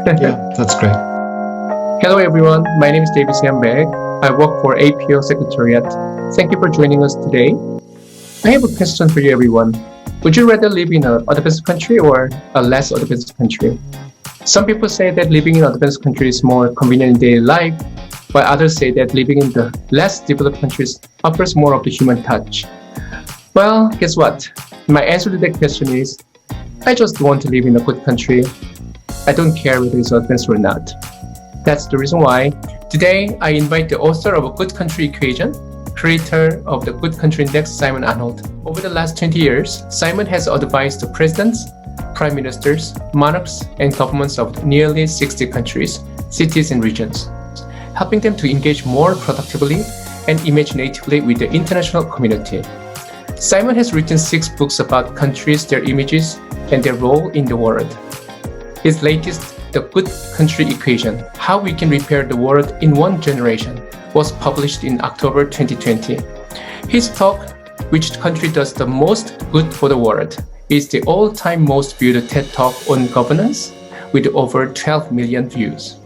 Yeah, that's great. Hello everyone, my name is David Siambek. I work for APO Secretariat. Thank you for joining us today. I have a question for you everyone. Would you rather live in an advanced country or a less advanced country? Some people say that living in an advanced country is more convenient in daily life, while others say that living in the less developed countries offers more of the human touch. Well, guess what? My answer to that question is, I just want to live in a good country. I don't care whether it's advanced or not. That's the reason why today I invite the author of A Good Country Equation, creator of the Good Country Index, Simon Anholt. Over the last 20 years, Simon has advised the presidents, prime ministers, monarchs, and governments of nearly 60 countries, cities, and regions, helping them to engage more productively and imaginatively with the international community. Simon has written 6 books about countries, their images, and their role in the world. His latest, The Good Country Equation, How We Can Repair the World in One Generation, was published in October 2020. His talk, Which Country Does the Most Good for the World, is the all-time most viewed TED Talk on governance with over 12 million views.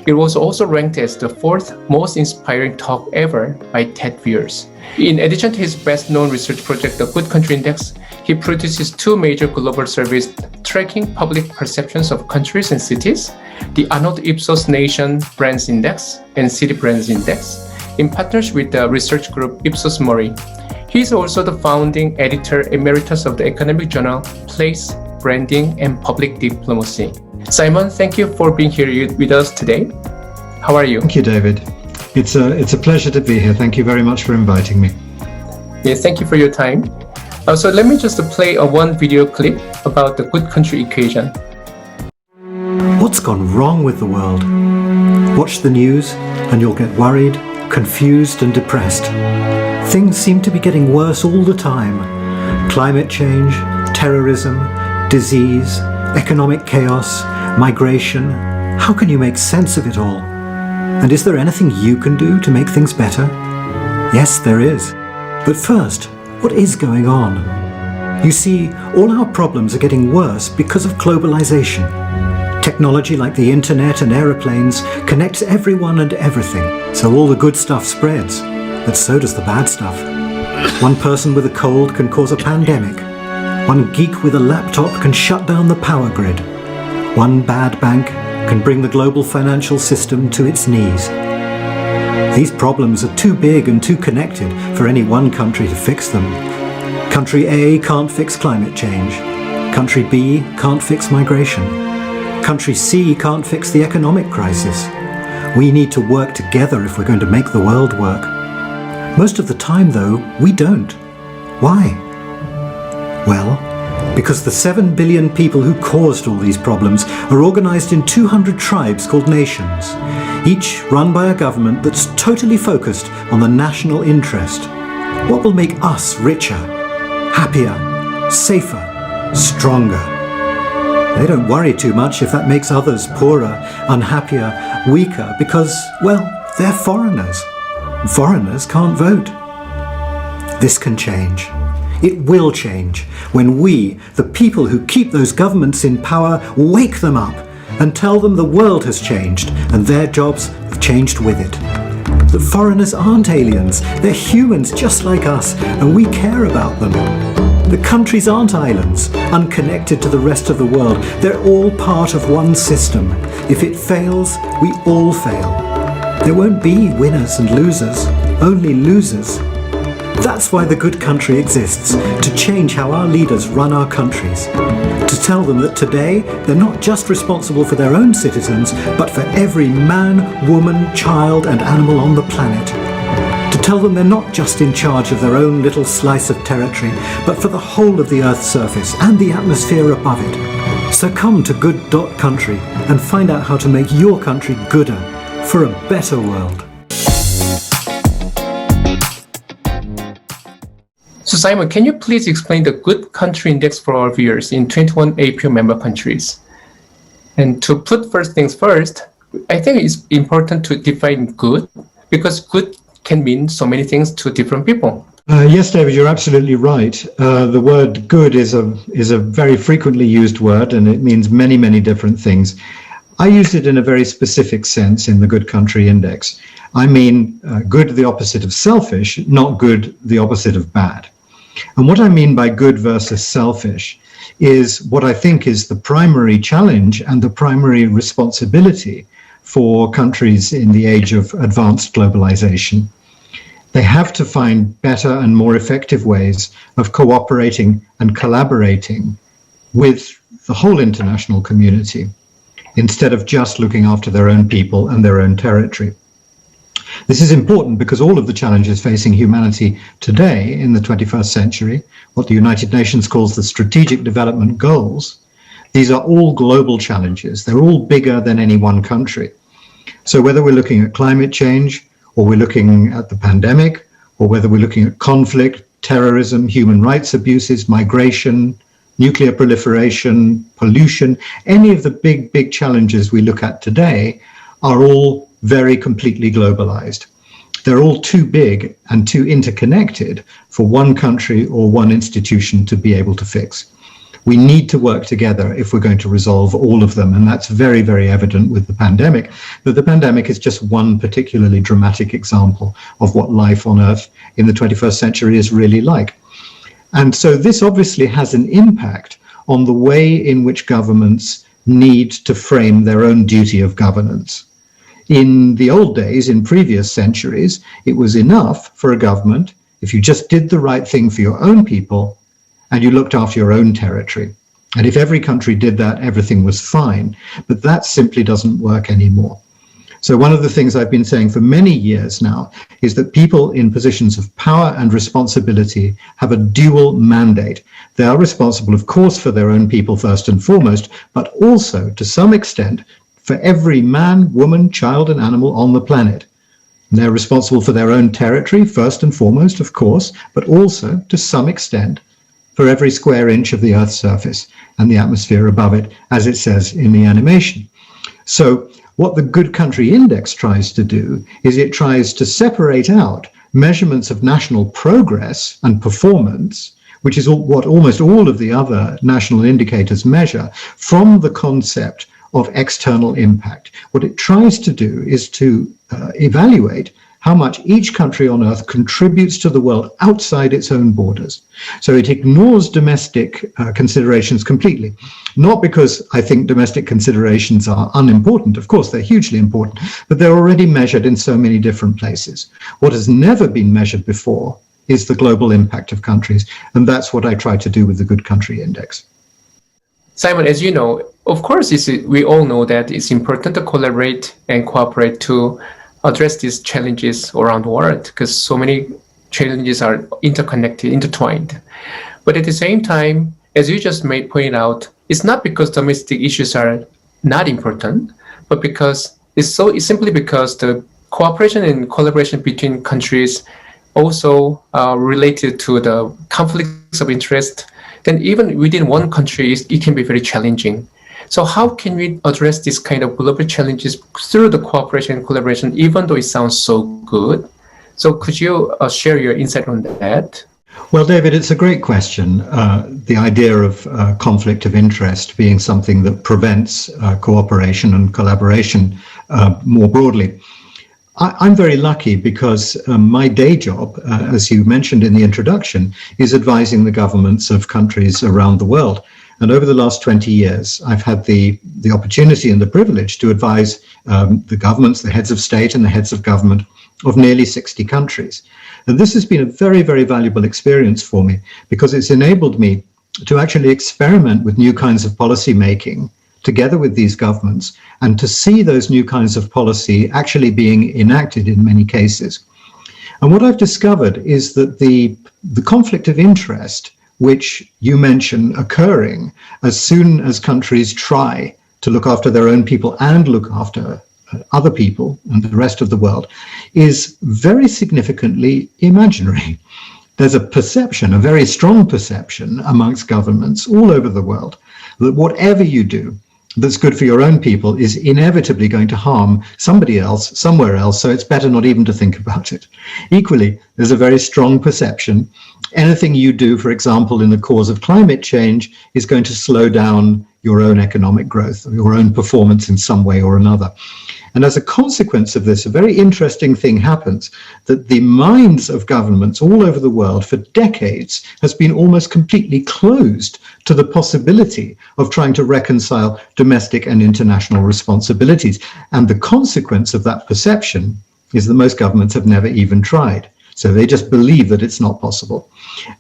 It was also ranked as the 4th most inspiring talk ever by TED viewers. In addition to his best-known research project, The Good Country Index, he produces 2 major global surveys tracking public perceptions of countries and cities, the Arnold Ipsos Nation Brands Index and City Brands Index, in partnership with the research group Ipsos Mori. He is also the founding editor emeritus of the economic journal Place, Branding, and Public Diplomacy. Simon, thank you for being here with us today. How are you? Thank you, David. It's a pleasure to be here. Thank you very much for inviting me. Yes, thank you for your time. So let me just play one video clip about the Good Country Equation. What's gone wrong with the world? Watch the news and you'll get worried, confused and depressed. Things seem to be getting worse all the time. Climate change, terrorism, disease, economic chaos, migration. How can you make sense of it all? And is there anything you can do to make things better? Yes, there is. But first, what is going on? You see, all our problems are getting worse because of globalization. Technology like the internet and aeroplanes connects everyone and everything, so all the good stuff spreads, but so does the bad stuff. One person with a cold can cause a pandemic. One geek with a laptop can shut down the power grid. One bad bank can bring the global financial system to its knees. These problems are too big and too connected for any one country to fix them. Country A can't fix climate change. Country B can't fix migration. Country C can't fix the economic crisis. We need to work together if we're going to make the world work. Most of the time, though, we don't. Why? Well, because the 7 billion people who caused all these problems are organized in 200 tribes called nations, each run by a government that's totally focused on the national interest. What will make us richer, happier, safer, stronger? They don't worry too much if that makes others poorer, unhappier, weaker, because, well, they're foreigners. Foreigners can't vote. This can change. It will change when we, the people who keep those governments in power, wake them up and tell them the world has changed and their jobs have changed with it. That foreigners aren't aliens, they're humans just like us, and we care about them. The countries aren't islands, unconnected to the rest of the world. They're all part of one system. If it fails, we all fail. There won't be winners and losers, only losers. That's why the Good Country exists, to change how our leaders run our countries. To tell them that today, they're not just responsible for their own citizens, but for every man, woman, child and animal on the planet. To tell them they're not just in charge of their own little slice of territory, but for the whole of the Earth's surface and the atmosphere above it. So come to Good.Country and find out how to make your country gooder for a better world. So Simon, can you please explain the Good Country Index for our viewers in 21 APO member countries? And to put first things first, I think it's important to define good, because good can mean so many things to different people. Yes, David, you're absolutely right. The word good is a very frequently used word, and it means many, many different things. I use it in a very specific sense in the Good Country Index. I mean good the opposite of selfish, not good the opposite of bad. And what I mean by good versus selfish is what I think is the primary challenge and the primary responsibility for countries in the age of advanced globalization. They have to find better and more effective ways of cooperating and collaborating with the whole international community, instead of just looking after their own people and their own territory. This is important because all of the challenges facing humanity today in the 21st century, what the United Nations calls the Strategic Development Goals, these are all global challenges. They're all bigger than any one country. So whether we're looking at climate change, or we're looking at the pandemic, or whether we're looking at conflict, terrorism, human rights abuses, migration, nuclear proliferation, pollution, any of the big challenges we look at today are all very completely globalized. They're all too big and too interconnected for one country or one institution to be able to fix. We need to work together if we're going to resolve all of them, and that's very, very evident with the pandemic. But the pandemic is just one particularly dramatic example of what life on Earth in the 21st century is really like. And so this obviously has an impact on the way in which governments need to frame their own duty of governance. In the old days, in previous centuries, it was enough for a government if you just did the right thing for your own people and you looked after your own territory. And if every country did that, everything was fine. But that simply doesn't work anymore. So one of the things I've been saying for many years now is that people in positions of power and responsibility have a dual mandate. They are responsible, of course, for their own people first and foremost, but also, to some extent, for every man, woman, child, and animal on the planet. And they're responsible for their own territory, first and foremost, of course, but also, to some extent, for every square inch of the Earth's surface and the atmosphere above it, as it says in the animation. So what the Good Country Index tries to do is it tries to separate out measurements of national progress and performance, which is what almost all of the other national indicators measure, from the concept of external impact. What it tries to do is to evaluate how much each country on Earth contributes to the world outside its own borders. So it ignores domestic considerations completely. Not because I think domestic considerations are unimportant. Of course, they're hugely important, but they're already measured in so many different places. What has never been measured before is the global impact of countries. And that's what I try to do with the Good Country Index. Simon, as you know, of course, we all know that it's important to collaborate and cooperate to address these challenges around the world, because so many challenges are interconnected, intertwined. But at the same time, as you just pointed out, it's not because domestic issues are not important, but because it's simply because the cooperation and collaboration between countries also related to the conflicts of interest. Then even within one country, it can be very challenging. So how can we address this kind of global challenges through the cooperation and collaboration, even though it sounds so good? So could you share your insight on that? Well, David, it's a great question. The idea of conflict of interest being something that prevents cooperation and collaboration more broadly. I'm very lucky because my day job, as you mentioned in the introduction, is advising the governments of countries around the world. And over the last 20 years, I've had the opportunity and the privilege to advise the governments, the heads of state and the heads of government of nearly 60 countries. And this has been a very, very valuable experience for me because it's enabled me to actually experiment with new kinds of policy making together with these governments and to see those new kinds of policy actually being enacted in many cases. And what I've discovered is that the conflict of interest which you mention occurring as soon as countries try to look after their own people and look after other people and the rest of the world, is very significantly imaginary. There's a perception, a very strong perception amongst governments all over the world, that whatever you do that's good for your own people is inevitably going to harm somebody else, somewhere else, so it's better not even to think about it. Equally, there's a very strong perception anything you do, for example, in the cause of climate change is going to slow down your own economic growth, or your own performance in some way or another. And as a consequence of this, a very interesting thing happens, that the minds of governments all over the world for decades has been almost completely closed to the possibility of trying to reconcile domestic and international responsibilities. And the consequence of that perception is that most governments have never even tried. So they just believe that it's not possible.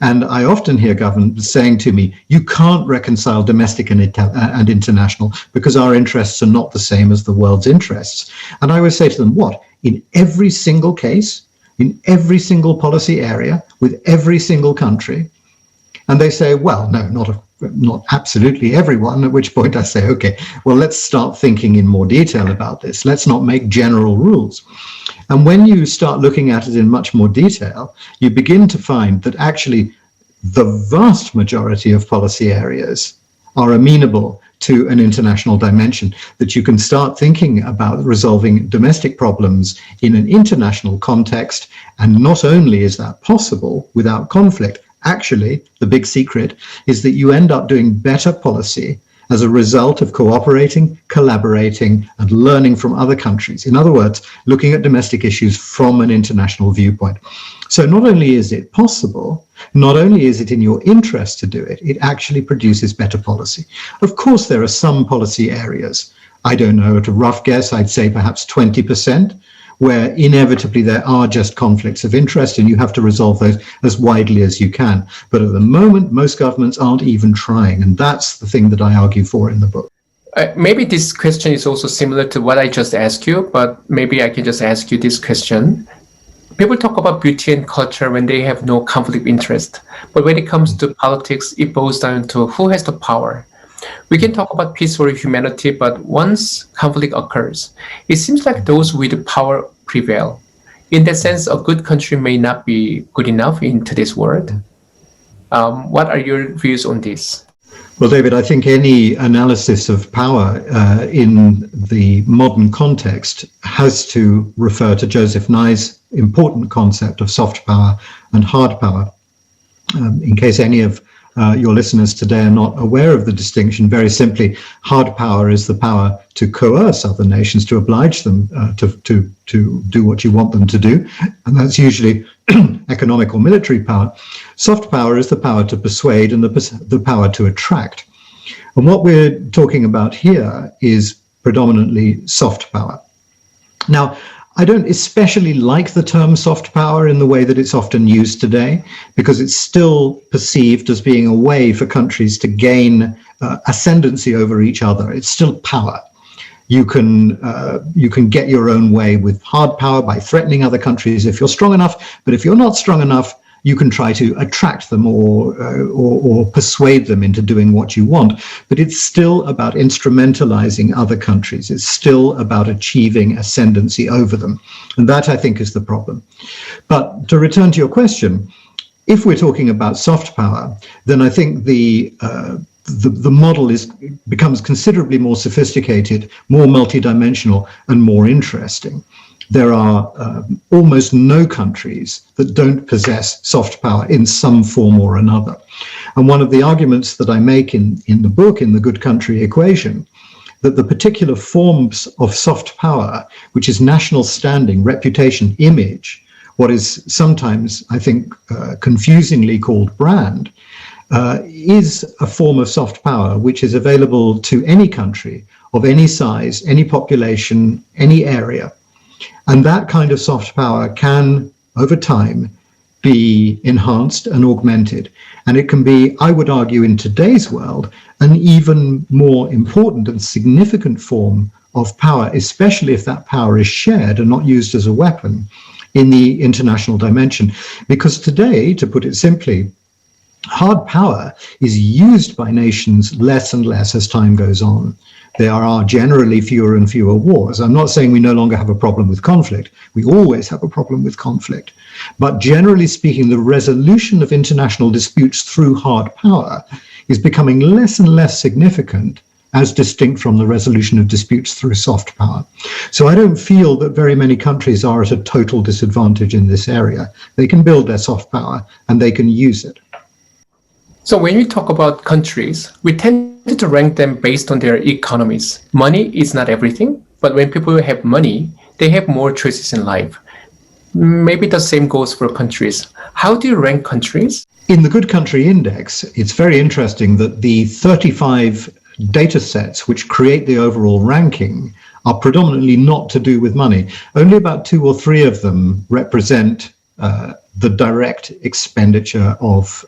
And I often hear governments saying to me, you can't reconcile domestic and international because our interests are not the same as the world's interests. And I always say to them, what? In every single case, in every single policy area, with every single country? And they say, well, no, not absolutely everyone, at which point I say, okay, well, let's start thinking in more detail about this. Let's not make general rules. And when you start looking at it in much more detail, you begin to find that actually the vast majority of policy areas are amenable to an international dimension, that you can start thinking about resolving domestic problems in an international context. And not only is that possible without conflict, actually, the big secret is that you end up doing better policy as a result of cooperating, collaborating, and learning from other countries. In other words, looking at domestic issues from an international viewpoint. So not only is it possible, not only is it in your interest to do it, it actually produces better policy. Of course, there are some policy areas, I don't know, at a rough guess, I'd say perhaps 20%, where inevitably there are just conflicts of interest and you have to resolve those as widely as you can. But at the moment, most governments aren't even trying. And that's the thing that I argue for in the book. Maybe this question is also similar to what I just asked you, but maybe I can just ask you this question. People talk about beauty and culture when they have no conflict of interest. But when it comes to politics, it boils down to who has the power. We can talk about peace or humanity, but once conflict occurs, it seems like those with power prevail. In that sense, a good country may not be good enough in today's world. What are your views on this? Well, David, I think any analysis of power in the modern context has to refer to Joseph Nye's important concept of soft power and hard power. In case any of your listeners today are not aware of the distinction, very simply, hard power is the power to coerce other nations, to oblige them to do what you want them to do. And that's usually economic or military power. Soft power is the power to persuade and the power to attract. And what we're talking about here is predominantly soft power. Now, I don't especially like the term soft power in the way that it's often used today, because it's still perceived as being a way for countries to gain ascendancy over each other. It's still power. You can get your own way with hard power by threatening other countries if you're strong enough, but if you're not strong enough, you can try to attract them or persuade them into doing what you want. But it's still about instrumentalizing other countries. It's still about achieving ascendancy over them. And that, I think, is the problem. But to return to your question, if we're talking about soft power, then I think the model becomes considerably more sophisticated, more multidimensional, and more interesting. There are almost no countries that don't possess soft power in some form or another. And one of the arguments that I make in the book, in the Good Country Equation, that the particular forms of soft power, which is national standing, reputation, image, what is sometimes, I think, confusingly called brand, is a form of soft power which is available to any country of any size, any population, any area. And that kind of soft power can, over time, be enhanced and augmented. And it can be, I would argue, in today's world, an even more important and significant form of power, especially if that power is shared and not used as a weapon in the international dimension. Because today, to put it simply, hard power is used by nations less and less as time goes on. There are generally fewer and fewer wars. I'm not saying we no longer have a problem with conflict. We always have a problem with conflict. But generally speaking, the resolution of international disputes through hard power is becoming less and less significant as distinct from the resolution of disputes through soft power. So I don't feel that very many countries are at a total disadvantage in this area. They can build their soft power and they can use it. So when we talk about countries, we tend tended to rank them based on their economies. Money is not everything, but when people have money, they have more choices in life. Maybe the same goes for countries. How do you rank countries? In the Good Country Index, it's very interesting that the 35 data sets which create the overall ranking are predominantly not to do with money. Only about 2 or 3 of them represent the direct expenditure of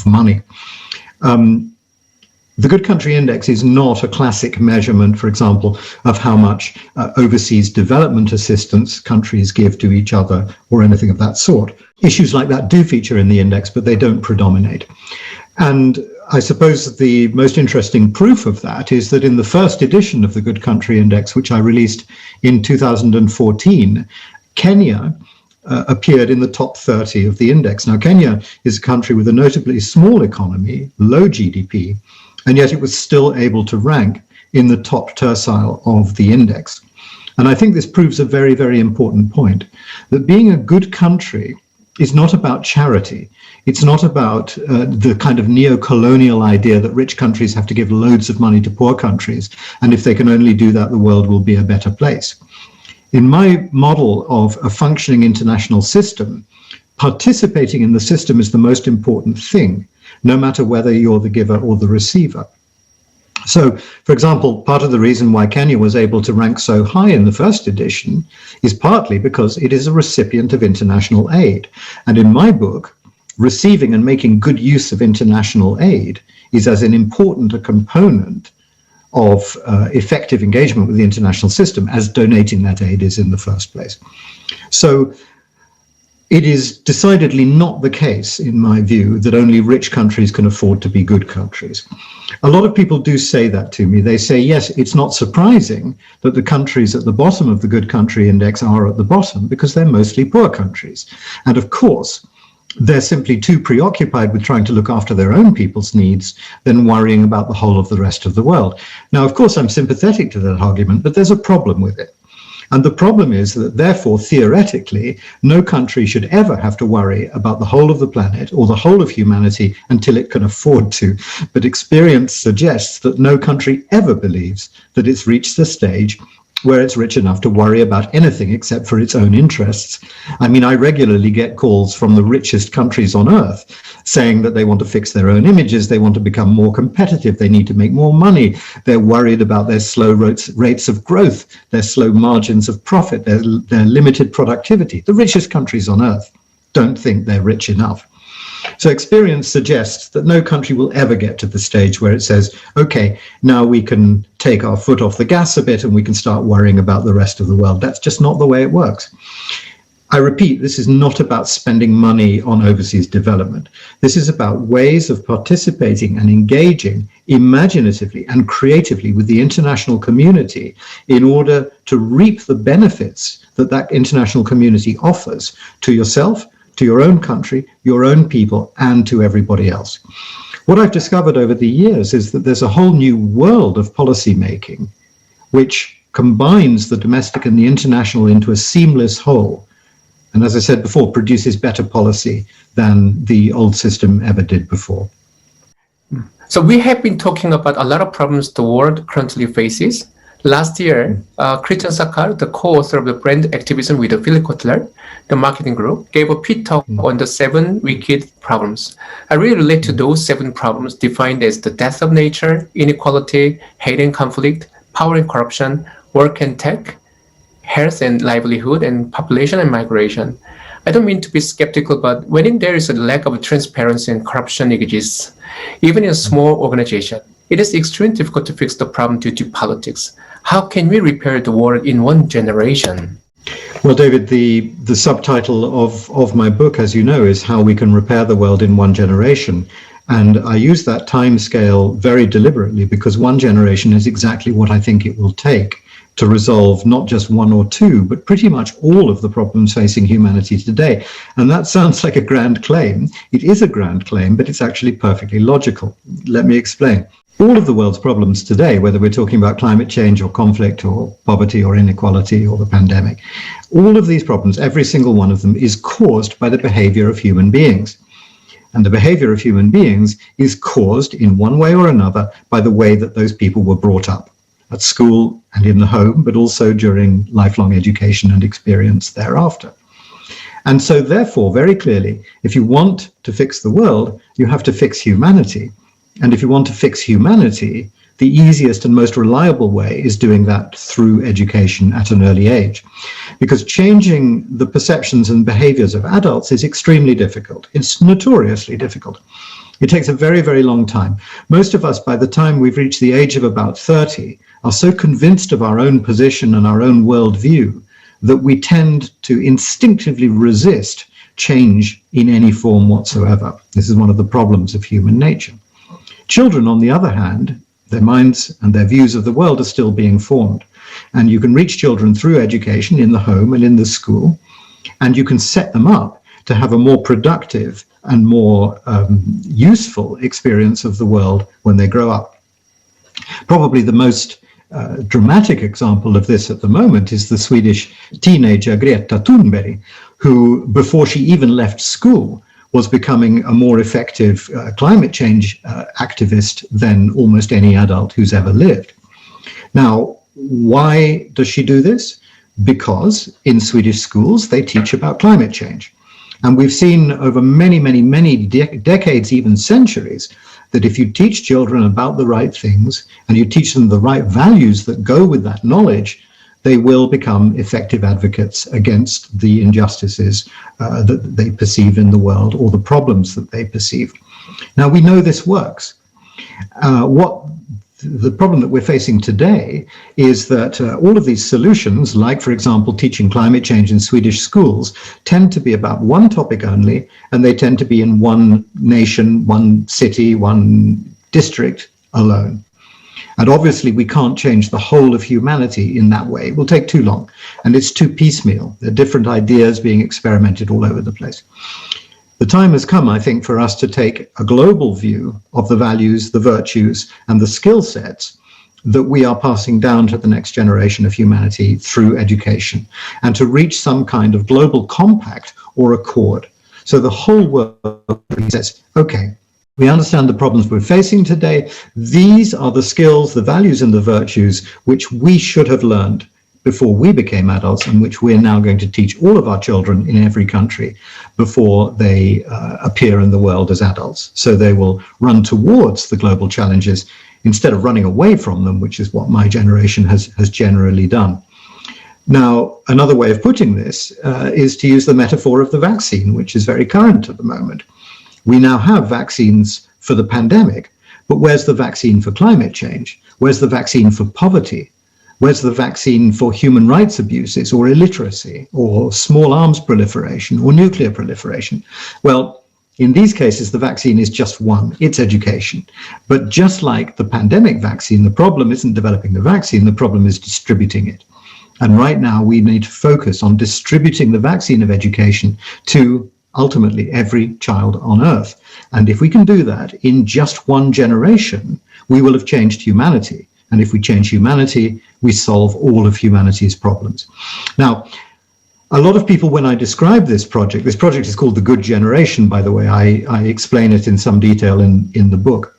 money. The Good Country Index is not a classic measurement, for example, of how much overseas development assistance countries give to each other or anything of that sort. Issues like that do feature in the index, but they don't predominate. And I suppose the most interesting proof of that is that in the first edition of the Good Country Index, which I released in 2014, Kenya appeared in the top 30 of the index. Now, Kenya is a country with a notably small economy, low GDP, and yet it was still able to rank in the top tercile of the index. And I think this proves a very, very important point, that being a good country is not about charity. It's not about the kind of neo-colonial idea that rich countries have to give loads of money to poor countries, and if they can only do that, the world will be a better place. In my model of a functioning international system, participating in the system is the most important thing, no matter whether you're the giver or the receiver. So, for example, part of the reason why Kenya was able to rank so high in the first edition is partly because it is a recipient of international aid. And in my book, receiving and making good use of international aid is as an important a component of effective engagement with the international system as donating that aid is in the first place. So it is decidedly not the case, in my view, that only rich countries can afford to be good countries. A lot of people do say that to me. They say, yes, it's not surprising that the countries at the bottom of the Good Country Index are at the bottom because they're mostly poor countries. And of course, they're simply too preoccupied with trying to look after their own people's needs than worrying about the whole of the rest of the world. Now, of course, I'm sympathetic to that argument, but there's a problem with it. And the problem is that, therefore, theoretically, no country should ever have to worry about the whole of the planet or the whole of humanity until it can afford to. But experience suggests that no country ever believes that it's reached the stage where it's rich enough to worry about anything except for its own interests. I mean, I regularly get calls from the richest countries on earth saying that they want to fix their own images, they want to become more competitive, they need to make more money, they're worried about their slow rates of growth, their slow margins of profit, their limited productivity. The richest countries on earth don't think they're rich enough. So experience suggests that no country will ever get to the stage where it says, okay, now we can take our foot off the gas a bit and we can start worrying about the rest of the world. That's just not the way it works. I repeat, this is not about spending money on overseas development. This is about ways of participating and engaging imaginatively and creatively with the international community in order to reap the benefits that that international community offers to yourself, to your own country, your own people, and to everybody else. What I've discovered over the years is that there's a whole new world of policy making which combines the domestic and the international into a seamless whole. And as I said before, produces better policy than the old system ever did before. So we have been talking about a lot of problems the world currently faces. Last year, Christian Sakar, the co-author of the Brand Activism with Philip Kotler, the marketing group, gave a pit talk on the 7 wicked problems. I really relate to those 7 problems defined as the death of nature, inequality, hate and conflict, power and corruption, work and tech, health and livelihood, and population and migration. I don't mean to be skeptical, but when there is a lack of transparency and corruption exists, even in a small organization, it is extremely difficult to fix the problem due to politics. How can we repair the world in 1 generation? Well, David, the subtitle of my book, as you know, is How We Can Repair the World in 1 Generation. And I use that time scale very deliberately because 1 generation is exactly what I think it will take to resolve not just 1 or 2, but pretty much all of the problems facing humanity today. And that sounds like a grand claim. It is a grand claim, but it's actually perfectly logical. Let me explain. All of the world's problems today, whether we're talking about climate change or conflict or poverty or inequality or the pandemic, all of these problems, every single one of them, is caused by the behavior of human beings. and the behavior of human beings is caused in one way or another by the way that those people were brought up at school and in the home, but also during lifelong education and experience thereafter. And so therefore, very clearly, if you want to fix the world, you have to fix humanity. And if you want to fix humanity, the easiest and most reliable way is doing that through education at an early age. Because changing the perceptions and behaviors of adults is extremely difficult. It's notoriously difficult. It takes a very, very long time. Most of us, by the time we've reached the age of about 30, are so convinced of our own position and our own worldview that we tend to instinctively resist change in any form whatsoever. This is one of the problems of human nature. Children, on the other hand, their minds and their views of the world are still being formed. And you can reach children through education in the home and in the school, and you can set them up to have a more productive and more useful experience of the world when they grow up. Probably the most dramatic example of this at the moment is the Swedish teenager Greta Thunberg, who, before she even left school, was becoming a more effective climate change activist than almost any adult who's ever lived. Now, why does she do this? Because in Swedish schools, they teach about climate change. And we've seen over many decades, even centuries, that if you teach children about the right things and you teach them the right values that go with that knowledge, they will become effective advocates against the injustices that they perceive in the world, or the problems that they perceive. Now, we know this works. The problem that we're facing today is that all of these solutions, like, for example, teaching climate change in Swedish schools, tend to be about one topic only, and they tend to be in one nation, one city, one district alone. And obviously, we can't change the whole of humanity in that way. It will take too long, and it's too piecemeal. There are different ideas being experimented all over the place. The time has come, I think, for us to take a global view of the values, the virtues, and the skill sets that we are passing down to the next generation of humanity through education, and to reach some kind of global compact or accord. So the whole world says, okay, we understand the problems we're facing today. These are the skills, the values, and the virtues which we should have learned before we became adults, and which we're now going to teach all of our children in every country before they appear in the world as adults. So they will run towards the global challenges instead of running away from them, which is what my generation has generally done. Now, another way of putting this is to use the metaphor of the vaccine, which is very current at the moment. We now have vaccines for the pandemic, but where's the vaccine for climate change? Where's the vaccine for poverty? Where's the vaccine for human rights abuses or illiteracy or small arms proliferation or nuclear proliferation? Well, in these cases, the vaccine is just one, it's education. But just like the pandemic vaccine, the problem isn't developing the vaccine, the problem is distributing it. And right now we need to focus on distributing the vaccine of education to ultimately every child on Earth. And if we can do that in just one generation, we will have changed humanity. And if we change humanity, we solve all of humanity's problems. Now, a lot of people, when I describe this project is called The Good Generation, by the way. I explain it in some detail in the book.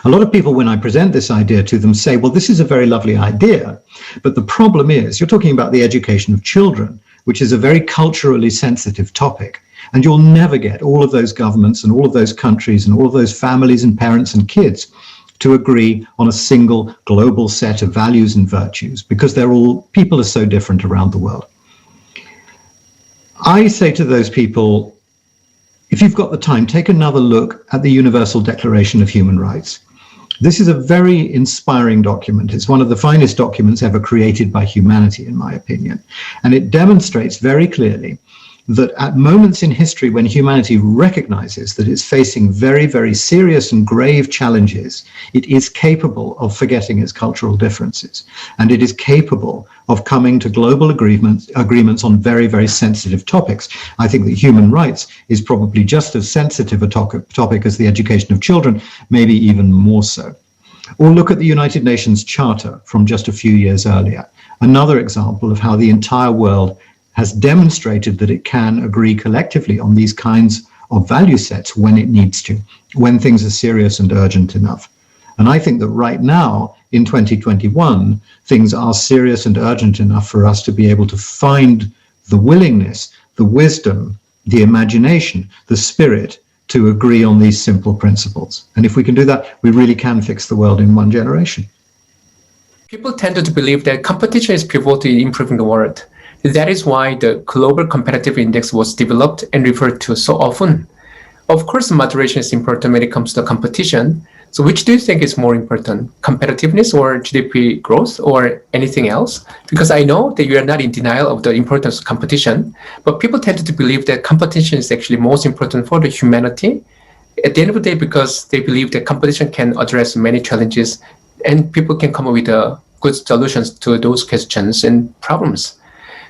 A lot of people, when I present this idea to them, say, well, this is a very lovely idea, but the problem is you're talking about the education of children, which is a very culturally sensitive topic. And you'll never get all of those governments and all of those countries and all of those families and parents and kids to agree on a single global set of values and virtues, because people are so different around the world. I say to those people, if you've got the time, take another look at the Universal Declaration of Human Rights. This is a very inspiring document. It's one of the finest documents ever created by humanity, in my opinion. And it demonstrates very clearly that at moments in history when humanity recognizes that it's facing very, very serious and grave challenges, it is capable of forgetting its cultural differences. And it is capable of coming to global agreements on very, very sensitive topics. I think that human rights is probably just as sensitive a topic as the education of children, maybe even more so. Or look at the United Nations Charter from just a few years earlier. Another example of how the entire world has demonstrated that it can agree collectively on these kinds of value sets when it needs to, when things are serious and urgent enough. And I think that right now, in 2021, things are serious and urgent enough for us to be able to find the willingness, the wisdom, the imagination, the spirit to agree on these simple principles. And if we can do that, we really can fix the world in one generation. People tend to believe that competition is pivotal to improving the world. That is why the Global Competitive Index was developed and referred to so often. Of course, moderation is important when it comes to competition. So which do you think is more important, competitiveness or GDP growth or anything else? Because I know that you are not in denial of the importance of competition, but people tend to believe that competition is actually most important for the humanity at the end of the day, because they believe that competition can address many challenges and people can come up with good solutions to those questions and problems.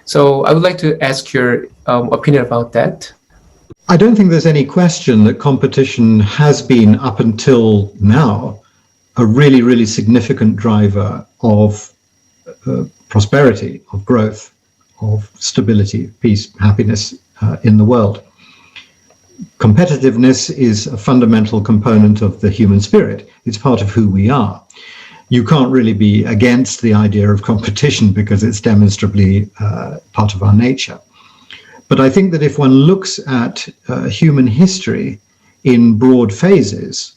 So I would like to ask your opinion about that. I don't think there's any question that competition has been, up until now, a really, really significant driver of prosperity, of growth, of stability, peace, happiness in the world. Competitiveness is a fundamental component of the human spirit. It's part of who we are. You can't really be against the idea of competition because it's demonstrably part of our nature. But I think that if one looks at human history in broad phases,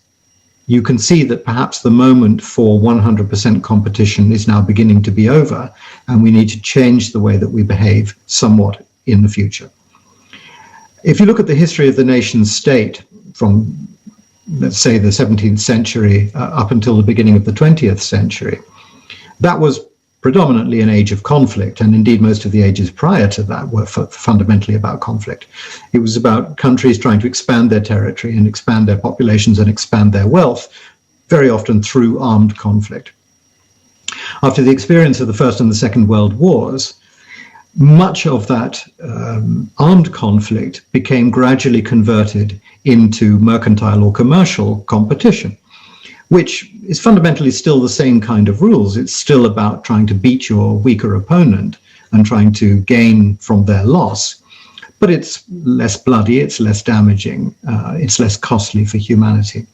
you can see that perhaps the moment for 100% competition is now beginning to be over, and we need to change the way that we behave somewhat in the future. If you look at the history of the nation state from, let's say, the 17th century up until the beginning of the 20th century, that was predominantly an age of conflict, and indeed most of the ages prior to that were fundamentally about conflict. It was about countries trying to expand their territory and expand their populations and expand their wealth, very often through armed conflict. After the experience of the First and the Second World Wars, much of that armed conflict became gradually converted into mercantile or commercial competition, which is fundamentally still the same kind of rules. It's still about trying to beat your weaker opponent and trying to gain from their loss. But it's less bloody, it's less damaging, it's less costly for humanity.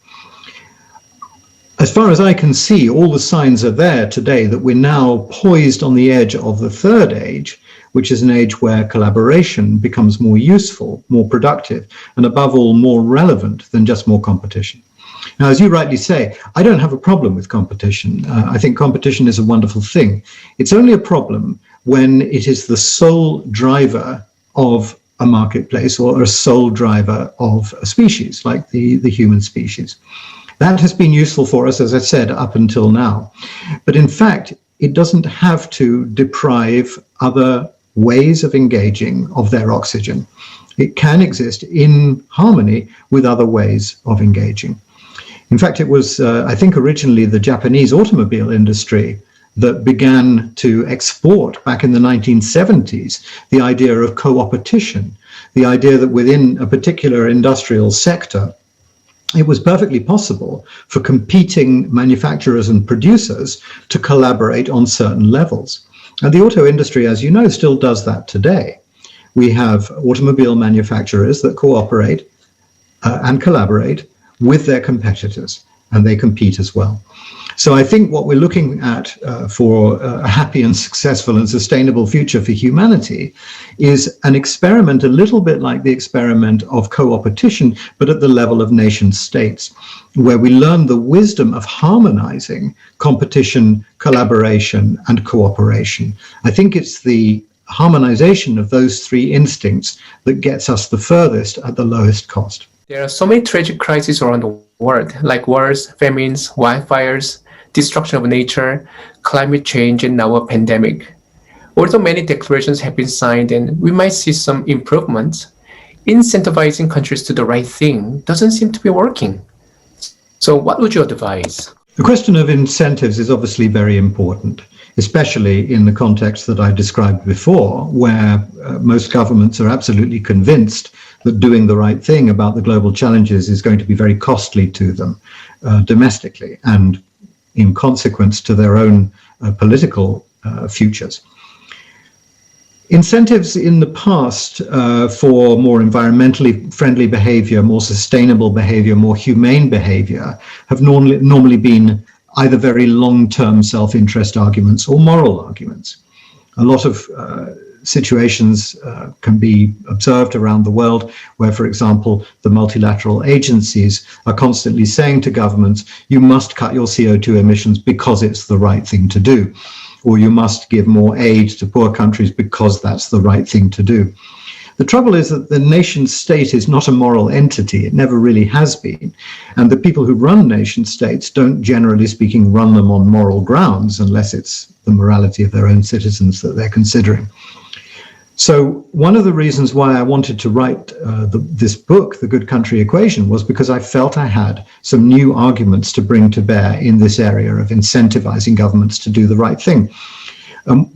As far as I can see, all the signs are there today that we're now poised on the edge of the third age, which is an age where collaboration becomes more useful, more productive, and above all, more relevant than just more competition. Now, as you rightly say, I don't have a problem with competition. I think competition is a wonderful thing. It's only a problem when it is the sole driver of a marketplace or a sole driver of a species, like the human species. That has been useful for us, as I said, up until now. But in fact, it doesn't have to deprive other ways of engaging of their oxygen. It can exist in harmony with other ways of engaging. In fact, it was, I think, originally the Japanese automobile industry that began to export back in the 1970s the idea of co-opetition, the idea that within a particular industrial sector, it was perfectly possible for competing manufacturers and producers to collaborate on certain levels. And the auto industry, as you know, still does that today. We have automobile manufacturers that cooperate and collaborate with their competitors, and they compete as well. So I think what we're looking at for a happy and successful and sustainable future for humanity is an experiment a little bit like the experiment of co-opetition, but at the level of nation states, where we learn the wisdom of harmonizing competition, collaboration, and cooperation. I think it's the harmonization of those three instincts that gets us the furthest at the lowest cost. There are so many tragic crises around the world, like wars, famines, wildfires, destruction of nature, climate change, and now a pandemic. Although many declarations have been signed and we might see some improvements, incentivizing countries to do the right thing doesn't seem to be working. So what would you advise? The question of incentives is obviously very important, especially in the context that I described before, where most governments are absolutely convinced that doing the right thing about the global challenges is going to be very costly to them domestically and in consequence to their own political futures. Incentives in the past for more environmentally friendly behavior, more sustainable behavior, more humane behavior have normally been either very long-term self-interest arguments or moral arguments. A lot of situations can be observed around the world where, for example, the multilateral agencies are constantly saying to governments, you must cut your CO2 emissions because it's the right thing to do, or you must give more aid to poor countries because that's the right thing to do. The trouble is that the nation state is not a moral entity. It never really has been. And the people who run nation states don't, generally speaking, run them on moral grounds unless it's the morality of their own citizens that they're considering. So one of the reasons why I wanted to write this book, The Good Country Equation, was because I felt I had some new arguments to bring to bear in this area of incentivizing governments to do the right thing.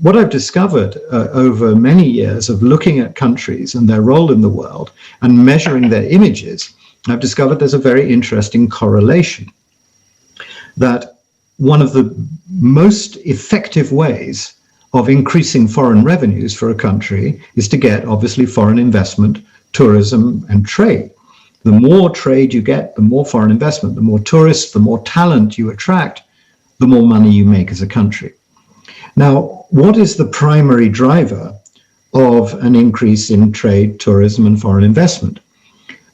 What I've discovered over many years of looking at countries and their role in the world and measuring their images, I've discovered there's a very interesting correlation. That one of the most effective ways of increasing foreign revenues for a country is to get, obviously, foreign investment, tourism, and trade. The more trade you get, the more foreign investment, the more tourists, the more talent you attract, the more money you make as a country. Now, what is the primary driver of an increase in trade, tourism, and foreign investment?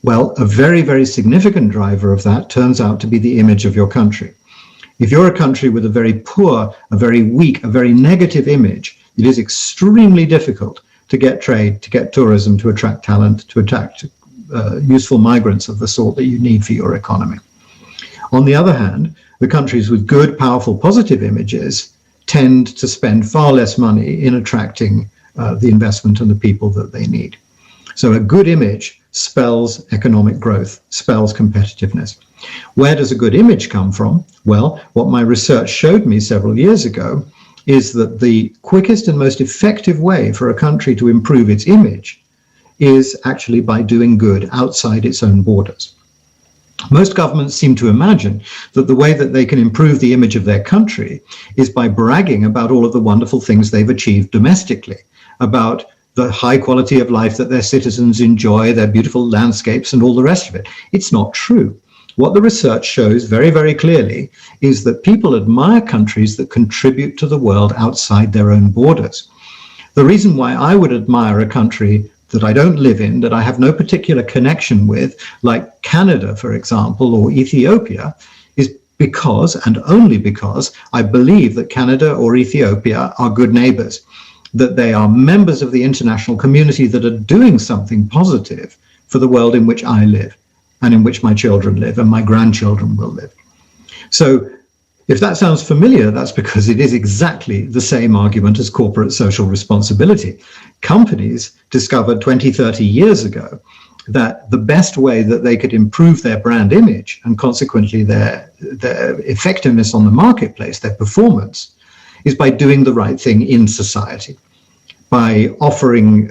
Well, a very, very significant driver of that turns out to be the image of your country. If you're a country with a very poor, a very weak, a very negative image, it is extremely difficult to get trade, to get tourism, to attract talent, to attract useful migrants of the sort that you need for your economy. On the other hand, the countries with good, powerful, positive images tend to spend far less money in attracting the investment and the people that they need. So a good image spells economic growth, spells competitiveness. Where does a good image come from? Well, what my research showed me several years ago is that the quickest and most effective way for a country to improve its image is actually by doing good outside its own borders. Most governments seem to imagine that the way that they can improve the image of their country is by bragging about all of the wonderful things they've achieved domestically, about the high quality of life that their citizens enjoy, their beautiful landscapes, and all the rest of it. It's not true. What the research shows very, very clearly is that people admire countries that contribute to the world outside their own borders. The reason why I would admire a country that I don't live in, that I have no particular connection with, like Canada, for example, or Ethiopia, is because, and only because, I believe that Canada or Ethiopia are good neighbors, that they are members of the international community that are doing something positive for the world in which I live, and in which my children live, and my grandchildren will live. So if that sounds familiar, that's because it is exactly the same argument as corporate social responsibility. Companies discovered 20, 30 years ago that the best way that they could improve their brand image and consequently their effectiveness on the marketplace, their performance, is by doing the right thing in society, by offering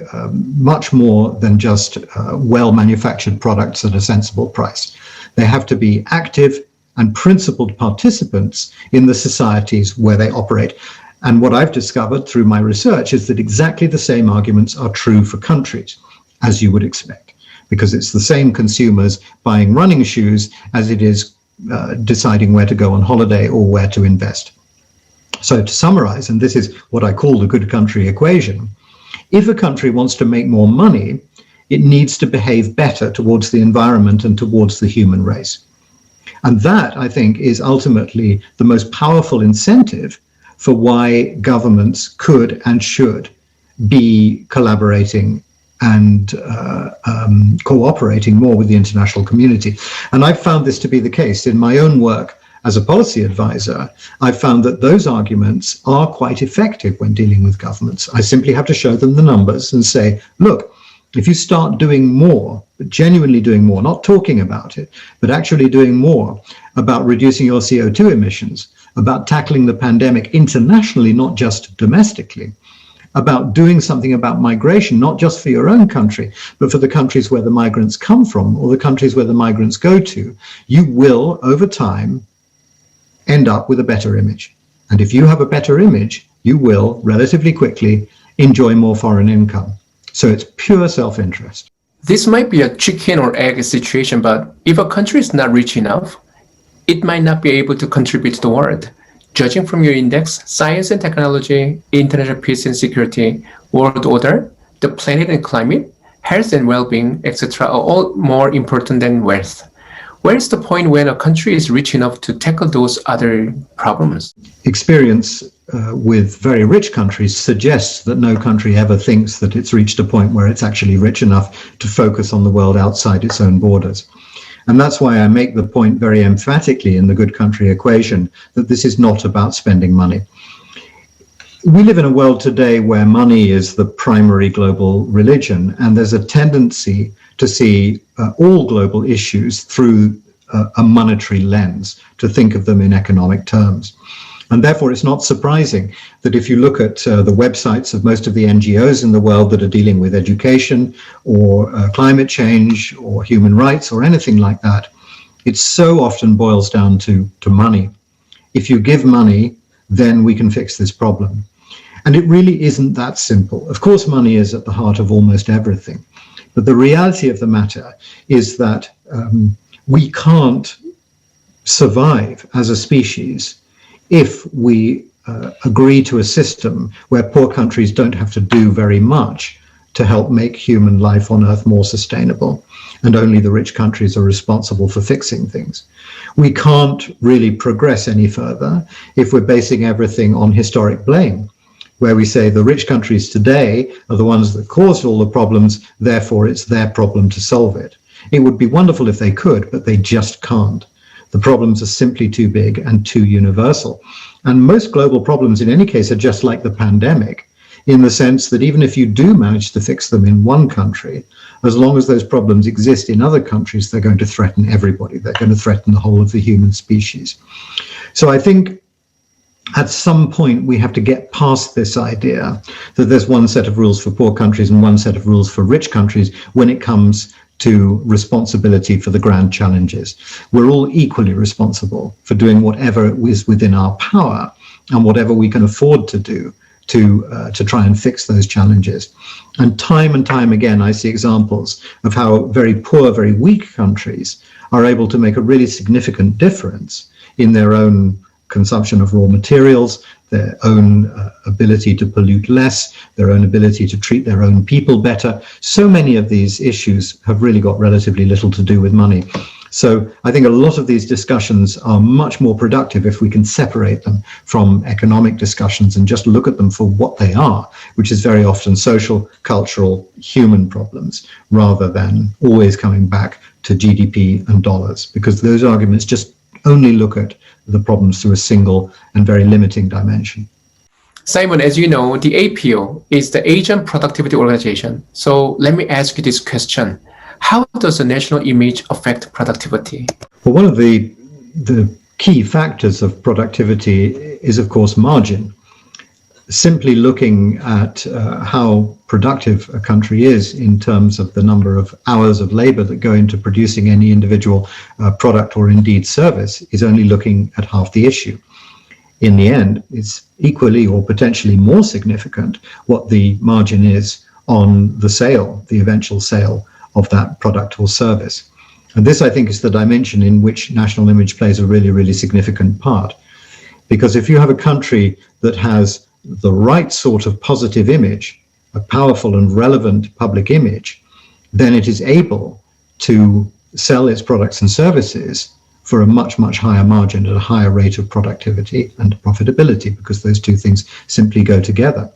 much more than just well-manufactured products at a sensible price. They have to be active and principled participants in the societies where they operate. And what I've discovered through my research is that exactly the same arguments are true for countries, as you would expect, because it's the same consumers buying running shoes as it is deciding where to go on holiday or where to invest. So to summarize, and this is what I call the good country equation, if a country wants to make more money, it needs to behave better towards the environment and towards the human race. And that, I think, is ultimately the most powerful incentive for why governments could and should be collaborating and cooperating more with the international community. And I've found this to be the case in my own work. As a policy advisor, I've found that those arguments are quite effective when dealing with governments. I simply have to show them the numbers and say, look, if you start doing more, genuinely doing more, not talking about it, but actually doing more about reducing your CO2 emissions, about tackling the pandemic internationally, not just domestically, about doing something about migration, not just for your own country, but for the countries where the migrants come from or the countries where the migrants go to, you will, over time, end up with a better image. And if you have a better image, you will relatively quickly enjoy more foreign income. So it's pure self-interest. This might be a chicken or egg situation, but if a country is not rich enough, it might not be able to contribute to the world. Judging from your index, science and technology, international peace and security, world order, the planet and climate, health and well-being, etc. are all more important than wealth. Where is the point when a country is rich enough to tackle those other problems? Experience with very rich countries suggests that no country ever thinks that it's reached a point where it's actually rich enough to focus on the world outside its own borders. And that's why I make the point very emphatically in the good country equation that this is not about spending money. We live in a world today where money is the primary global religion, and there's a tendency to see all global issues through a monetary lens, to think of them in economic terms. And therefore, it's not surprising that if you look at the websites of most of the NGOs in the world that are dealing with education or climate change or human rights or anything like that, it so often boils down to money. If you give money, then we can fix this problem. And it really isn't that simple. Of course, money is at the heart of almost everything. But the reality of the matter is that we can't survive as a species if we agree to a system where poor countries don't have to do very much to help make human life on Earth more sustainable, and only the rich countries are responsible for fixing things. We can't really progress any further if we're basing everything on historic blame, where we say the rich countries today are the ones that caused all the problems, therefore it's their problem to solve it. It would be wonderful if they could, but they just can't. The problems are simply too big and too universal. And most global problems in any case are just like the pandemic, in the sense that even if you do manage to fix them in one country, as long as those problems exist in other countries, they're going to threaten everybody. They're going to threaten the whole of the human species. So I think at some point we have to get past this idea that there's one set of rules for poor countries and one set of rules for rich countries when it comes to responsibility for the grand challenges. We're all equally responsible for doing whatever is within our power and whatever we can afford to do to try and fix those challenges. And time again, I see examples of how very poor, very weak countries are able to make a really significant difference in their own consumption of raw materials, their own ability to pollute less, their own ability to treat their own people better. So many of these issues have really got relatively little to do with money. So I think a lot of these discussions are much more productive if we can separate them from economic discussions and just look at them for what they are, which is very often social, cultural, human problems, rather than always coming back to GDP and dollars, because those arguments just only look at the problems through a single and very limiting dimension. Simon, as you know, the APO is the Asian Productivity Organization. So let me ask you this question. How does the national image affect productivity? Well, one of the key factors of productivity is, of course, margin. Simply looking at how productive a country is in terms of the number of hours of labor that go into producing any individual product or indeed service is only looking at half the issue. In the end, it's equally or potentially more significant what the margin is on the sale, the eventual sale of that product or service. And this, I think, is the dimension in which national image plays a really, really significant part. Because if you have a country that has the right sort of positive image, a powerful and relevant public image, then it is able to sell its products and services for a much, much higher margin at a higher rate of productivity and profitability, because those two things simply go together.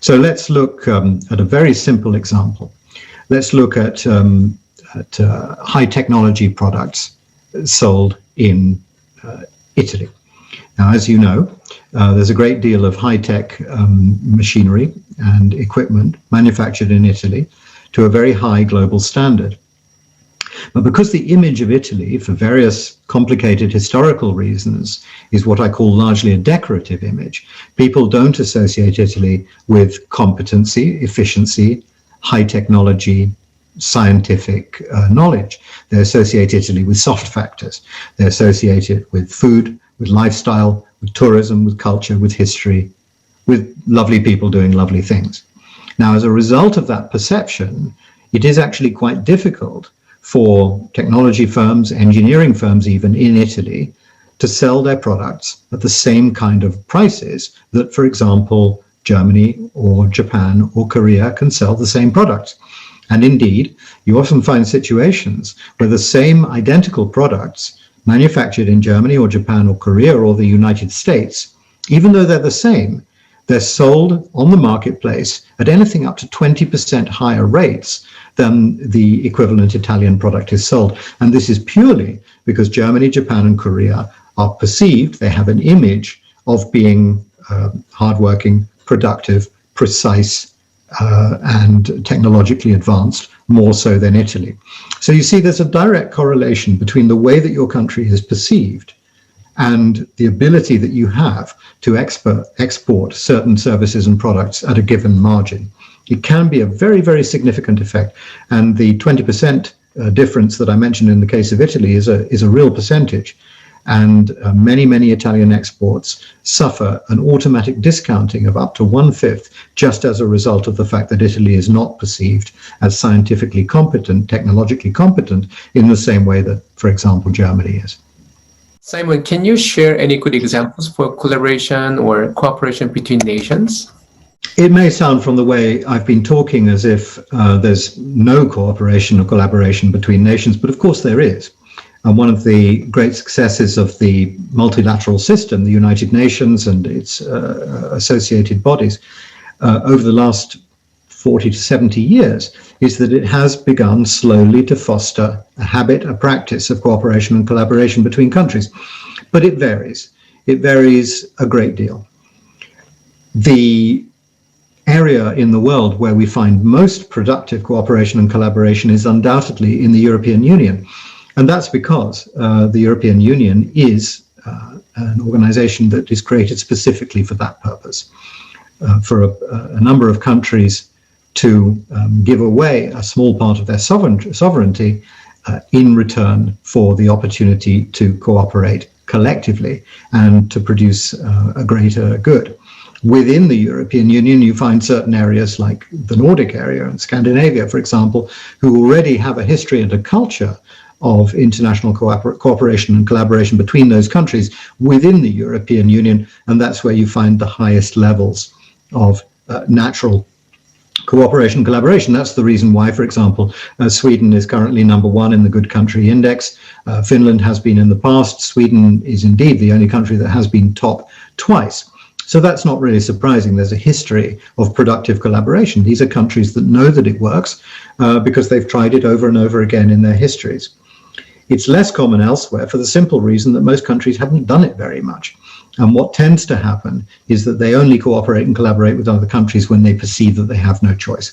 So let's look at a very simple example. Let's look at high technology products sold in Italy. Now, as you know, there's a great deal of high-tech machinery and equipment manufactured in Italy to a very high global standard. But because the image of Italy, for various complicated historical reasons, is what I call largely a decorative image, people don't associate Italy with competency, efficiency, high technology, scientific knowledge. They associate Italy with soft factors. They associate it with food, with lifestyle, with tourism, with culture, with history, with lovely people doing lovely things. Now, as a result of that perception, it is actually quite difficult for technology firms, engineering firms even in Italy, to sell their products at the same kind of prices that, for example, Germany or Japan or Korea can sell the same products. And indeed, you often find situations where the same identical products manufactured in Germany or Japan or Korea or the United States, even though they're the same, they're sold on the marketplace at anything up to 20% higher rates than the equivalent Italian product is sold. And this is purely because Germany, Japan, and Korea are perceived, they have an image of being hardworking, productive, precise, and technologically advanced, more so than Italy. So you see, there's a direct correlation between the way that your country is perceived and the ability that you have to export certain services and products at a given margin. It can be a very, very significant effect. And the 20% difference that I mentioned in the case of Italy is a real percentage. And many Italian exports suffer an automatic discounting of up to 1/5 just as a result of the fact that Italy is not perceived as scientifically competent, technologically competent in the same way that, for example, Germany is. Simon, can you share any good examples for collaboration or cooperation between nations? It may sound from the way I've been talking as if there's no cooperation or collaboration between nations, but of course there is. And one of the great successes of the multilateral system, the United Nations and its associated bodies, over the last 40 to 70 years, is that it has begun slowly to foster a habit, a practice of cooperation and collaboration between countries. But it varies. It varies a great deal. The area in the world where we find most productive cooperation and collaboration is undoubtedly in the European Union. And that's because the European Union is an organization that is created specifically for that purpose, for a number of countries to give away a small part of their sovereignty in return for the opportunity to cooperate collectively and to produce a greater good. Within the European Union, you find certain areas like the Nordic area and Scandinavia, for example, who already have a history and a culture of international cooperation and collaboration between those countries within the European Union, and that's where you find the highest levels of natural cooperation and collaboration. That's the reason why, for example, Sweden is currently #1 in the Good Country Index. Finland has been in the past. Sweden is indeed the only country that has been top twice. So that's not really surprising. There's a history of productive collaboration. These are countries that know that it works because they've tried it over and over again in their histories. It's less common elsewhere for the simple reason that most countries haven't done it very much. And what tends to happen is that they only cooperate and collaborate with other countries when they perceive that they have no choice.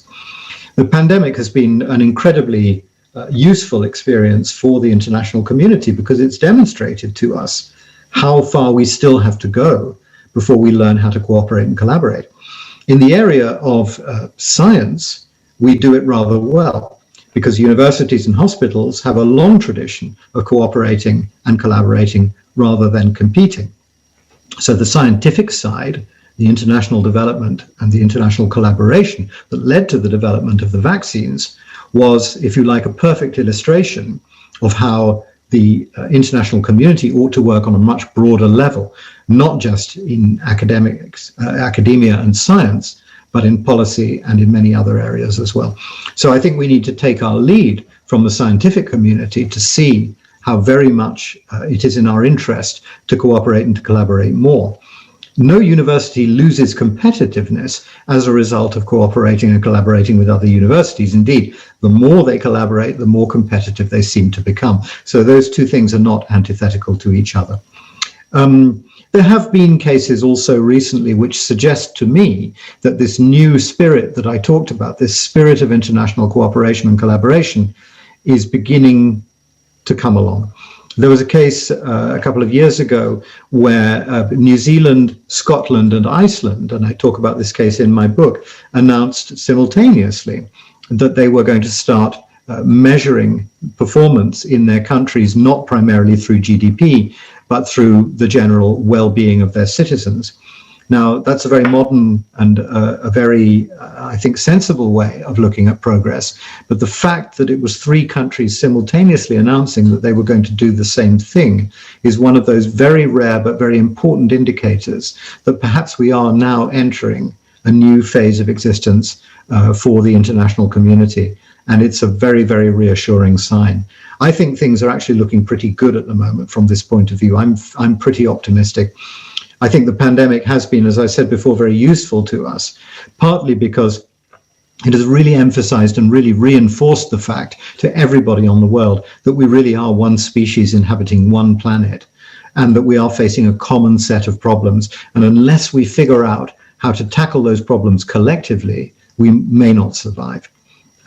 The pandemic has been an incredibly useful experience for the international community because it's demonstrated to us how far we still have to go before we learn how to cooperate and collaborate. In the area of science, we do it rather well because universities and hospitals have a long tradition of cooperating and collaborating rather than competing. So the scientific side, the international development and the international collaboration that led to the development of the vaccines was, if you like, a perfect illustration of how the international community ought to work on a much broader level, not just in academia and science, but in policy and in many other areas as well. So I think we need to take our lead from the scientific community to see how very much it is in our interest to cooperate and to collaborate more. No university loses competitiveness as a result of cooperating and collaborating with other universities. Indeed, the more they collaborate, the more competitive they seem to become. So those two things are not antithetical to each other. There have been cases also recently which suggest to me that this new spirit that I talked about, this spirit of international cooperation and collaboration, is beginning to come along. There was a case a couple of years ago where New Zealand, Scotland, and Iceland, and I talk about this case in my book, announced simultaneously that they were going to start measuring performance in their countries, not primarily through GDP, but through the general well-being of their citizens. Now, that's a very modern and a very, I think, sensible way of looking at progress. But the fact that it was 3 countries simultaneously announcing that they were going to do the same thing is one of those very rare but very important indicators that perhaps we are now entering a new phase of existence for the international community. And it's a very, very reassuring sign. I think things are actually looking pretty good at the moment from this point of view. I'm pretty optimistic. I think the pandemic has been, as I said before, very useful to us, partly because it has really emphasized and really reinforced the fact to everybody on the world that we really are one species inhabiting one planet, and that we are facing a common set of problems. And unless we figure out how to tackle those problems collectively, we may not survive.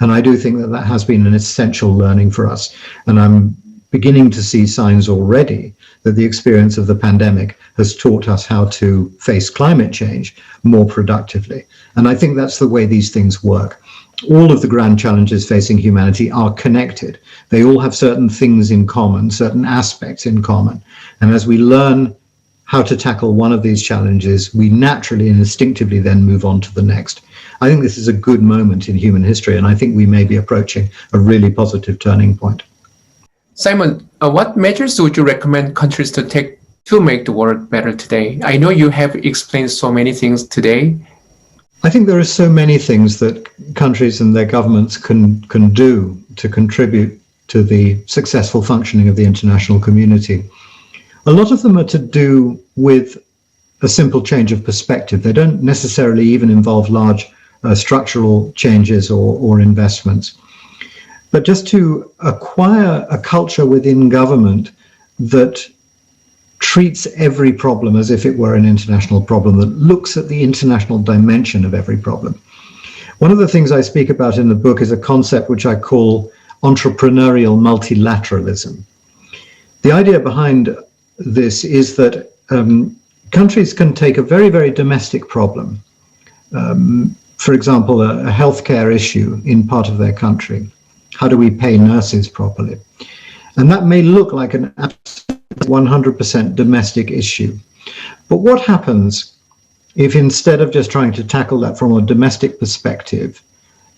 And I do think that that has been an essential learning for us. And I'm beginning to see signs already that the experience of the pandemic has taught us how to face climate change more productively. And I think that's the way these things work. All of the grand challenges facing humanity are connected. They all have certain things in common, certain aspects in common. And as we learn how to tackle one of these challenges, we naturally and instinctively then move on to the next. I think this is a good moment in human history, and I think we may be approaching a really positive turning point. Simon, what measures would you recommend countries to take to make the world better today? I know you have explained so many things today. I think there are so many things that countries and their governments can do to contribute to the successful functioning of the international community. A lot of them are to do with a simple change of perspective. They don't necessarily even involve large structural changes or investments. But just to acquire a culture within government that treats every problem as if it were an international problem, that looks at the international dimension of every problem. One of the things I speak about in the book is a concept which I call entrepreneurial multilateralism. The idea behind this is that countries can take a very, very domestic problem, for example, a healthcare issue in part of their country. How do we pay nurses properly? And that may look like an 100% domestic issue. But what happens if instead of just trying to tackle that from a domestic perspective,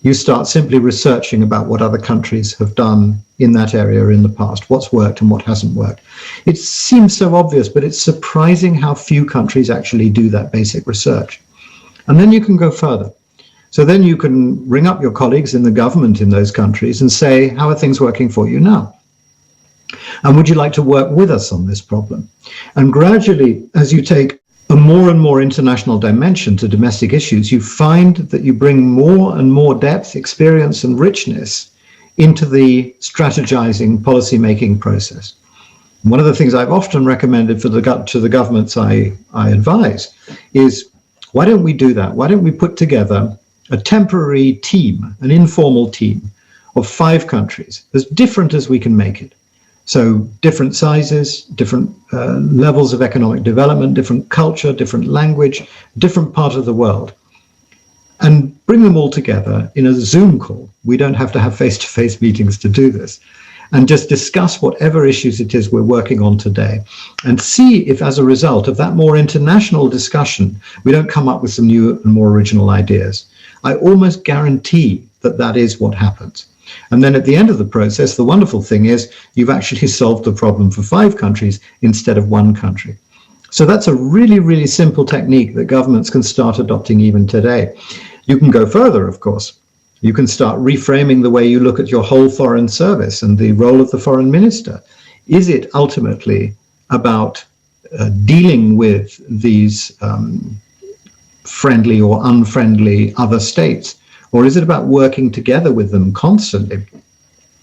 you start simply researching about what other countries have done in that area in the past, what's worked and what hasn't worked? It seems so obvious, but it's surprising how few countries actually do that basic research. And then you can go further. So then you can ring up your colleagues in the government in those countries and say, how are things working for you now? And would you like to work with us on this problem? And gradually, as you take a more and more international dimension to domestic issues, you find that you bring more and more depth, experience, and richness into the strategizing, policy-making process. One of the things I've often recommended to the governments I advise is, why don't we do that? Why don't we put together a temporary team, an informal team of 5 countries, as different as we can make it. So different sizes, different levels of economic development, different culture, different language, different part of the world, and bring them all together in a Zoom call. We don't have to have face-to-face meetings to do this, and just discuss whatever issues it is we're working on today, and see if as a result of that more international discussion, we don't come up with some new and more original ideas. I almost guarantee that that is what happens. And then at the end of the process, the wonderful thing is you've actually solved the problem for 5 countries instead of 1 country. So that's a really, really simple technique that governments can start adopting even today. You can go further, of course. You can start reframing the way you look at your whole foreign service and the role of the foreign minister. Is it ultimately about dealing with these friendly or unfriendly other states? Or is it about working together with them constantly?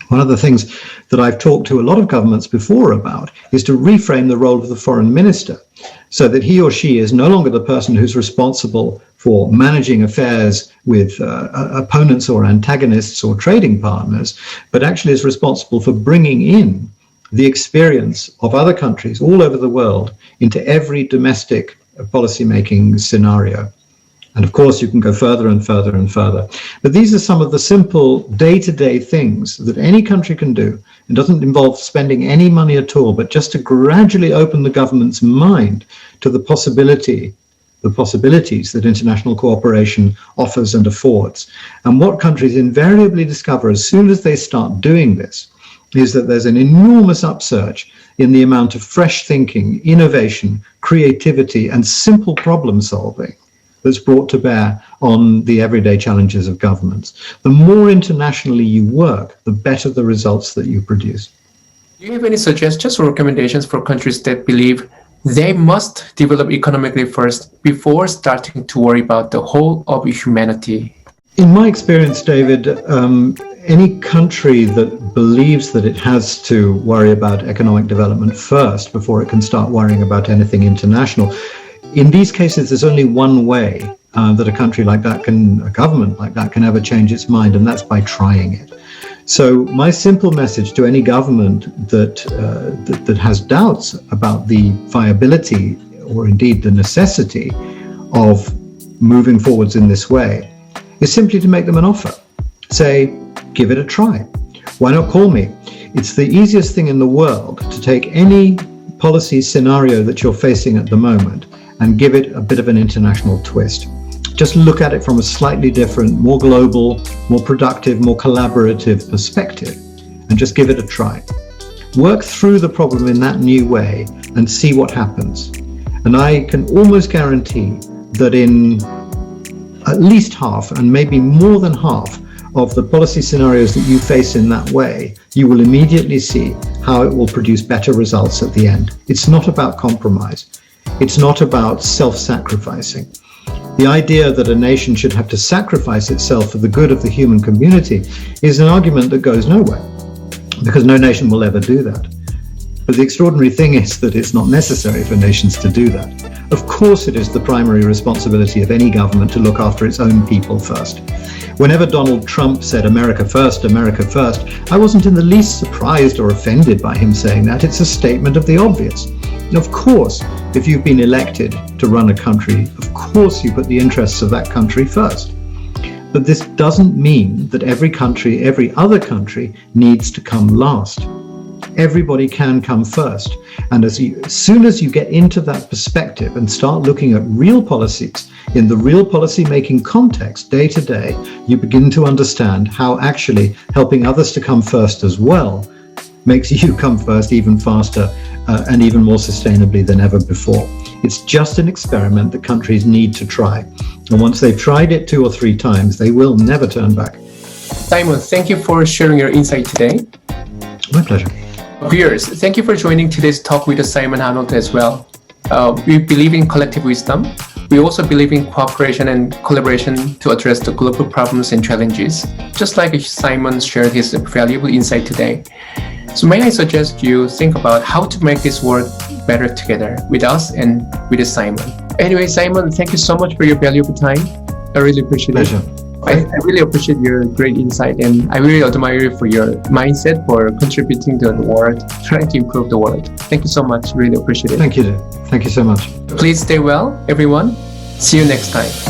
One of the things that I've talked to a lot of governments before about is to reframe the role of the foreign minister so that he or she is no longer the person who's responsible for managing affairs with opponents or antagonists or trading partners, but actually is responsible for bringing in the experience of other countries all over the world into every domestic policy-making scenario. And of course, you can go further and further and further. But these are some of the simple day-to-day things that any country can do. It doesn't involve spending any money at all, but just to gradually open the government's mind to the possibility the possibilities that international cooperation offers and affords. And what countries invariably discover as soon as they start doing this is that there's an enormous upsurge in the amount of fresh thinking, innovation, creativity, and simple problem solving that's brought to bear on the everyday challenges of governments. The more internationally you work, the better the results that you produce. Do you have any suggestions or recommendations for countries that believe they must develop economically first before starting to worry about the whole of humanity? In my experience, David, any country that believes that it has to worry about economic development first before it can start worrying about anything international, in these cases, there's only one way that a country like that a government like that can ever change its mind, and that's by trying it. So my simple message to any government that has doubts about the viability or indeed the necessity of moving forwards in this way is simply to make them an offer. Say, give it a try. Why not call me? It's the easiest thing in the world to take any policy scenario that you're facing at the moment and give it a bit of an international twist. Just look at it from a slightly different, more global, more productive, more collaborative perspective, and just give it a try. Work through the problem in that new way and see what happens. And I can almost guarantee that in at least half, and maybe more than half, of the policy scenarios that you face in that way, you will immediately see how it will produce better results at the end. It's not about compromise. It's not about self-sacrificing. The idea that a nation should have to sacrifice itself for the good of the human community is an argument that goes nowhere, because no nation will ever do that. But the extraordinary thing is that it's not necessary for nations to do that. Of course, it is the primary responsibility of any government to look after its own people first. Whenever Donald Trump said America first, I wasn't in the least surprised or offended by him saying that. It's a statement of the obvious. Of course, if you've been elected to run a country, of course you put the interests of that country first. But this doesn't mean that every country, every other country, needs to come last. Everybody can come first. And as soon as you get into that perspective and start looking at real policies in the real policy-making context day to day, you begin to understand how actually helping others to come first as well makes you come first even faster and even more sustainably than ever before. It's just an experiment that countries need to try. And once they've tried it 2 or 3 times, they will never turn back. Simon, thank you for sharing your insight today. My pleasure. Viewers, thank you for joining today's talk with Simon Anholt as well. We believe in collective wisdom. We also believe in cooperation and collaboration to address the global problems and challenges, just like Simon shared his valuable insight today. So may I suggest you think about how to make this work better together with us and with Simon. Anyway, Simon, thank you so much for your valuable time. I really appreciate it. Pleasure. I really appreciate your great insight, and I really admire you for your mindset for contributing to the world, trying to improve the world. Thank you so much. Really appreciate it. Thank you. Thank you so much. Please stay well, everyone. See you next time.